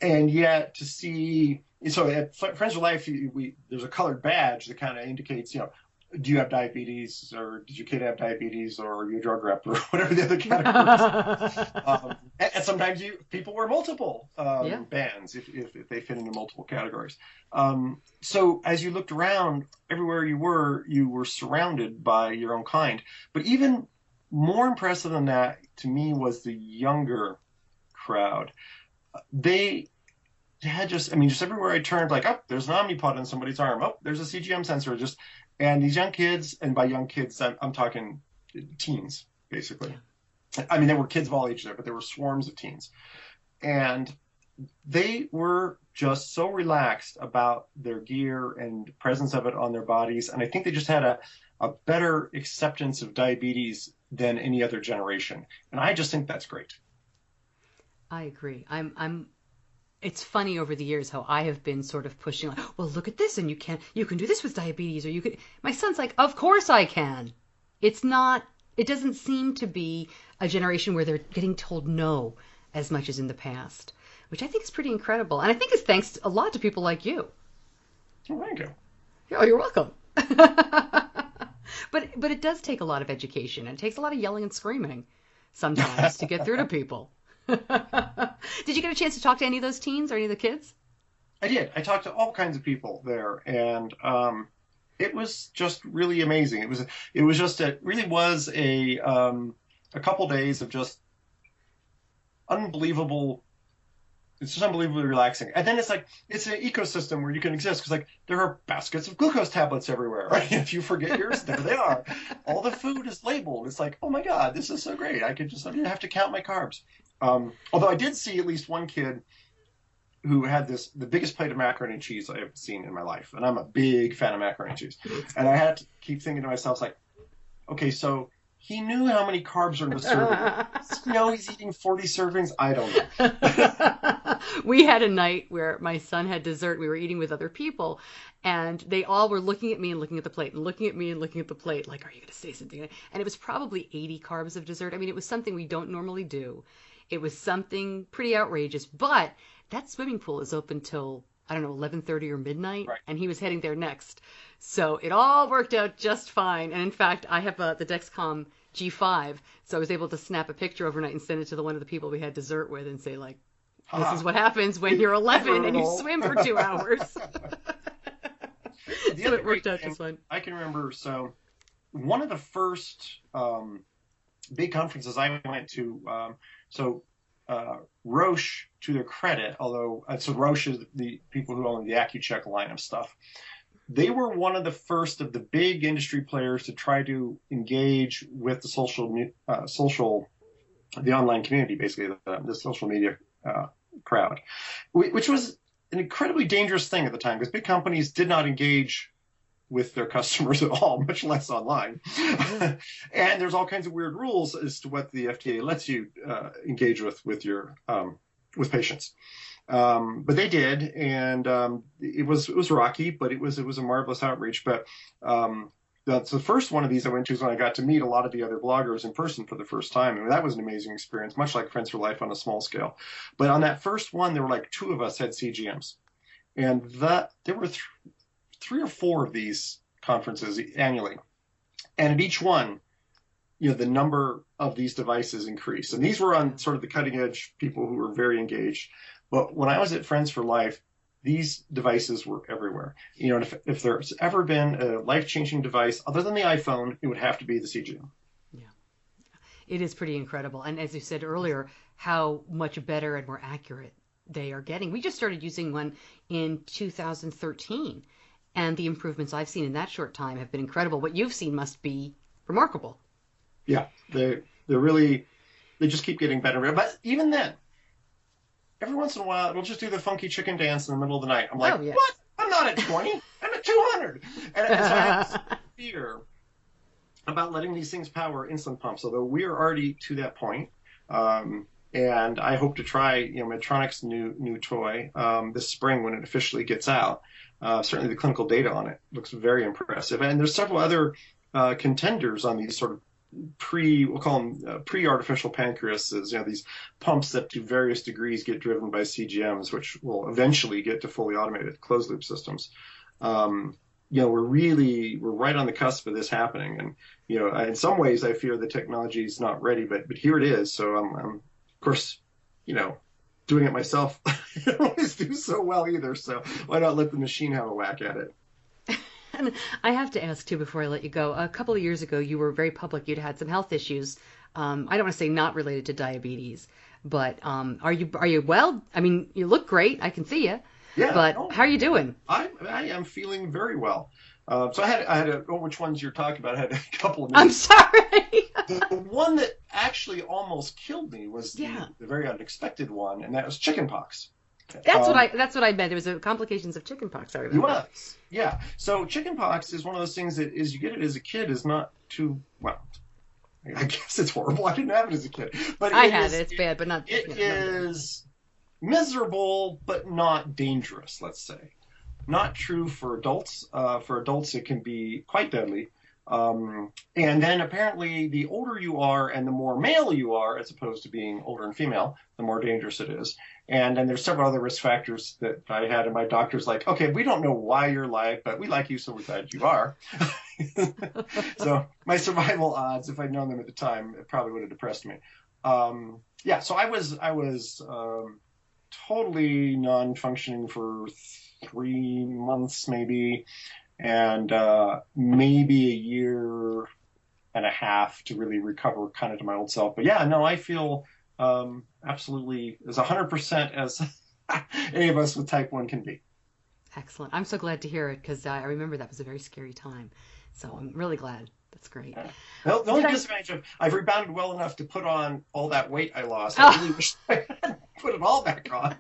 And yet to see, so at Friends for Life, there's a colored badge that kind of indicates, do you have diabetes, or did your kid have diabetes, or are you a drug rep, or whatever the other categories. And sometimes people wear multiple bands if they fit into multiple categories. So as you looked around, everywhere you were surrounded by your own kind. But even more impressive than that to me was the younger crowd. They Dad just, I mean, just everywhere I turned, like, oh, there's an Omnipod on somebody's arm. Oh, there's a CGM sensor. And these young kids, and by young kids, I'm talking teens, basically. Yeah. I mean, there were kids of all ages there, but there were swarms of teens. And they were just so relaxed about their gear and presence of it on their bodies. And I think they just had a better acceptance of diabetes than any other generation. And I just think that's great. I agree. It's funny over the years how I have been sort of pushing, like, well, look at this, and you can do this with diabetes, or you could. My son's like, of course I can. It doesn't seem to be a generation where they're getting told no as much as in the past, which I think is pretty incredible. And I think it's thanks a lot to people like you. Oh, thank you. Oh, you're welcome. But it does take a lot of education, and it takes a lot of yelling and screaming sometimes to get through to people. Did you get a chance to talk to any of those teens or any of the kids? I did. I talked to all kinds of people there, and it was just really amazing. It really was a couple days of just unbelievable. It's just unbelievably relaxing. And then it's like, it's an ecosystem where you can exist, because like there are baskets of glucose tablets everywhere, right? If you forget yours, there they are. All the food is labeled. It's like, oh my God, this is so great. I don't have to count my carbs. Although I did see at least one kid who had the biggest plate of macaroni and cheese I have seen in my life. And I'm a big fan of macaroni and cheese. And I had to keep thinking to myself, like, okay, so he knew how many carbs are in the serving. He's eating 40 servings. I don't know. We had a night where my son had dessert. We were eating with other people, and they all were looking at me and looking at the plate and looking at me and looking at the plate, like, are you going to say something? And it was probably 80 carbs of dessert. I mean, it was something we don't normally do. It was something pretty outrageous, but that swimming pool is open till, I don't know, 11:30 or midnight, right. And he was heading there next. So it all worked out just fine. And in fact, I have the Dexcom G5, so I was able to snap a picture overnight and send it to one of the people we had dessert with and say, like, this is what happens when you're 11 and you swim for 2 hours. So it worked out just fine. I can remember, so one of the first big conferences I went to, Roche, to their credit, although so Roche is the people who own the Accu-Check line of stuff. They were one of the first of the big industry players to try to engage with the the online community, basically the social media crowd, which was an incredibly dangerous thing at the time, because big companies did not engage with their customers at all, much less online. And there's all kinds of weird rules as to what the FDA lets you engage with your with patients. But they did, and it was rocky, but it was a marvelous outreach. But the first one of these I went to is when I got to meet a lot of the other bloggers in person for the first time. And that was an amazing experience, much like Friends for Life on a small scale. But on that first one, there were like 2 of us had CGMs, and there were 3 or 4 of these conferences annually. And at each one, the number of these devices increased. And these were on sort of the cutting edge people who were very engaged. But when I was at Friends for Life, these devices were everywhere. And if there's ever been a life-changing device other than the iPhone, it would have to be the CGM. Yeah, it is pretty incredible. And as you said earlier, how much better and more accurate they are getting. We just started using one in 2013. And the improvements I've seen in that short time have been incredible. What you've seen must be remarkable. Yeah, they just keep getting better. But even then, every once in a while, it'll just do the funky chicken dance in the middle of the night. I'm like, What? I'm not at 20. I'm at 200. And so I have this fear about letting these things power insulin pumps, although we are already to that point. And I hope to try, Medtronic's new toy this spring when it officially gets out. Certainly the clinical data on it looks very impressive. And there's several other contenders on these sort of we'll call them pre-artificial pancreases, these pumps that to various degrees get driven by CGMs, which will eventually get to fully automated closed loop systems. We're right on the cusp of this happening. And, in some ways I fear the technology is not ready, but here it is. So I'm of course, doing it myself, I don't always do so well either. So why not let the machine have a whack at it? And I have to ask, too, before I let you go, a couple of years ago, you were very public. You'd had some health issues. I don't want to say not related to diabetes, But are you well? I mean, you look great. I can see you. Yeah. But how are you doing? I am feeling very well. So I had which ones you're talking about? I had a couple of I'm minutes. sorry. The one that actually almost killed me was the very unexpected one, and that was chickenpox. That's what I meant. It was complications of chickenpox. I remember. It was, yeah. So chickenpox is one of those things that is you get it as a kid is not too well. I guess it's horrible. I didn't have it as a kid, but I had it. It's bad, but not. It is miserable, but not dangerous. Let's say, not true for adults. For adults, it can be quite deadly. And then apparently, the older you are and the more male you are, as opposed to being older and female, the more dangerous it is. And then there's several other risk factors that I had, and my doctor's like, okay, we don't know why you're alive, but we like you, so we're glad you are. So my survival odds, if I'd known them at the time, it probably would have depressed me. So I was totally non-functioning for 3 months maybe, and maybe a year and a half to really recover kind of to my old self. But yeah, no, I feel absolutely as 100% as any of us with type 1 can be. Excellent. I'm so glad to hear it because I remember that was a very scary time. So I'm really glad. That's great. Yeah. The only disadvantage of I've rebounded well enough to put on all that weight I lost. I really wish I had put it all back on.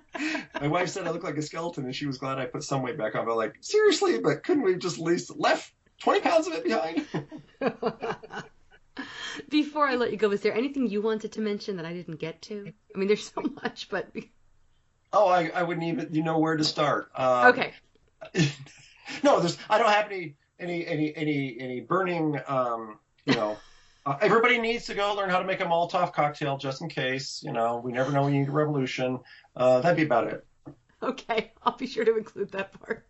My wife said I look like a skeleton, and she was glad I put some weight back on. But like, seriously, but couldn't we just at least left 20 pounds of it behind? Before I let you go, was there anything you wanted to mention that I didn't get to? I mean, there's so much, but... Oh, I wouldn't even know where to start. Okay. No, I don't have any burning, everybody needs to go learn how to make a Molotov cocktail just in case, we never know when you need a revolution. That'd be about it. Okay. I'll be sure to include that part.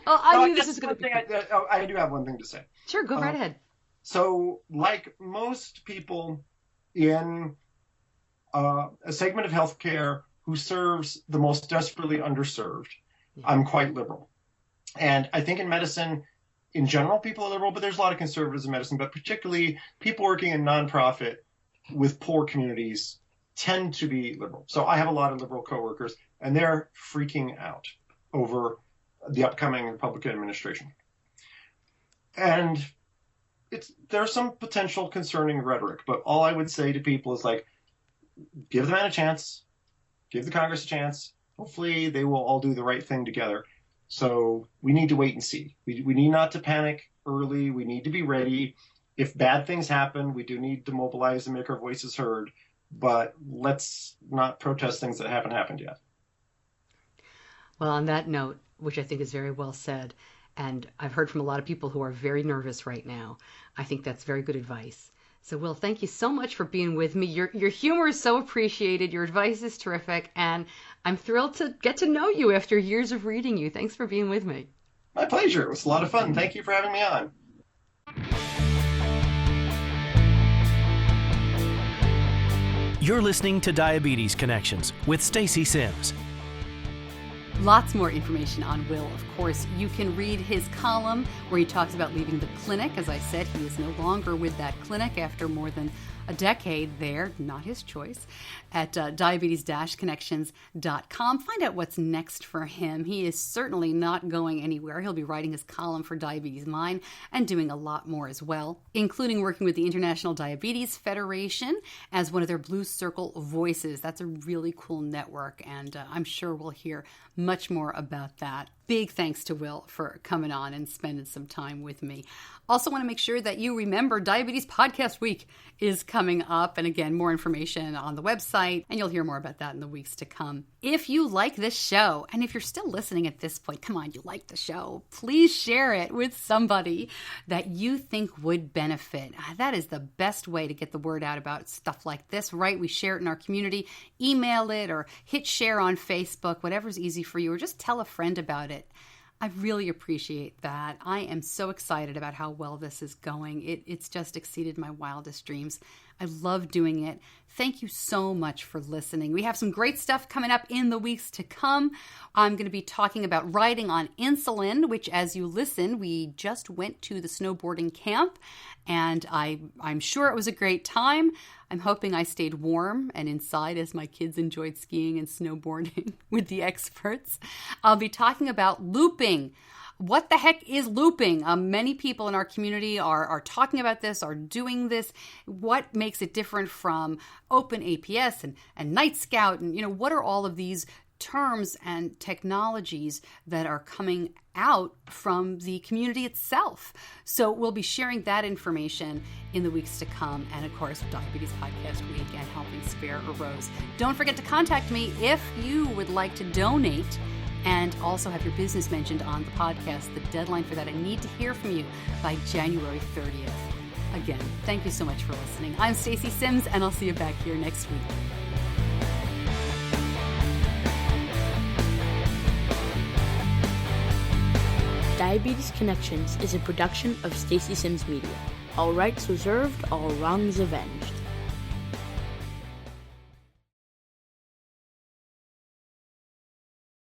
I knew this was going to be... I do have one thing to say. Sure, go right ahead. So, like most people in a segment of healthcare who serves the most desperately underserved, I'm quite liberal. And I think in medicine, in general, people are liberal, but there's a lot of conservatives in medicine, but particularly people working in nonprofit with poor communities tend to be liberal. So I have a lot of liberal coworkers, and they're freaking out over the upcoming Republican administration. And there's some potential concerning rhetoric, but all I would say to people is like, give the man a chance, give the Congress a chance. Hopefully they will all do the right thing together. So we need to wait and see. We need not to panic early. We need to be ready. If bad things happen, we do need to mobilize and make our voices heard, but let's not protest things that haven't happened yet. Well, on that note, which I think is very well said, and I've heard from a lot of people who are very nervous right now, I think that's very good advice. So, Wil, thank you so much for being with me. Your humor is so appreciated. Your advice is terrific. And I'm thrilled to get to know you after years of reading you. Thanks for being with me. My pleasure. It was a lot of fun. Thank you for having me on. You're listening to Diabetes Connections with Stacey Sims. Lots more information on Wil, of course. You can read his column where he talks about leaving the clinic. As I said, he is no longer with that clinic after more than a decade there, not his choice, at diabetes-connections.com. Find out what's next for him. He is certainly not going anywhere. He'll be writing his column for DiabetesMine and doing a lot more as well, including working with the International Diabetes Federation as one of their Blue Circle voices. That's a really cool network, and I'm sure we'll hear much more about that. Big thanks to Wil for coming on and spending some time with me. Also want to make sure that you remember Diabetes Podcast Week is coming up. And again, more information on the website, and you'll hear more about that in the weeks to come. If you like this show, and if you're still listening at this point, come on, you like the show, please share it with somebody that you think would benefit. That is the best way to get the word out about stuff like this, right? We share it in our community. Email it or hit share on Facebook, whatever's easy for you, or just tell a friend about it. I really appreciate that. I am so excited about how well this is going. It's just exceeded my wildest dreams. I love doing it. Thank you so much for listening. We have some great stuff coming up in the weeks to come. I'm going to be talking about riding on insulin, which as you listen, we just went to the snowboarding camp, and I'm sure it was a great time. I'm hoping I stayed warm and inside as my kids enjoyed skiing and snowboarding with the experts. I'll be talking about looping. What the heck is looping? Many people in our community are talking about this, are doing this. What makes it different from Open APS and Night Scout? And, what are all of these terms and technologies that are coming out from the community itself? So we'll be sharing that information in the weeks to come. And of course, Diabetes Podcast Week and Helping Spare a Rose. Don't forget to contact me if you would like to donate and also have your business mentioned on the podcast. The deadline for that, I need to hear from you by January 30th. Again, thank you so much for listening. I'm Stacey Sims, and I'll see you back here next week. Diabetes Connections is a production of Stacey Sims Media. All rights reserved, all wrongs avenged.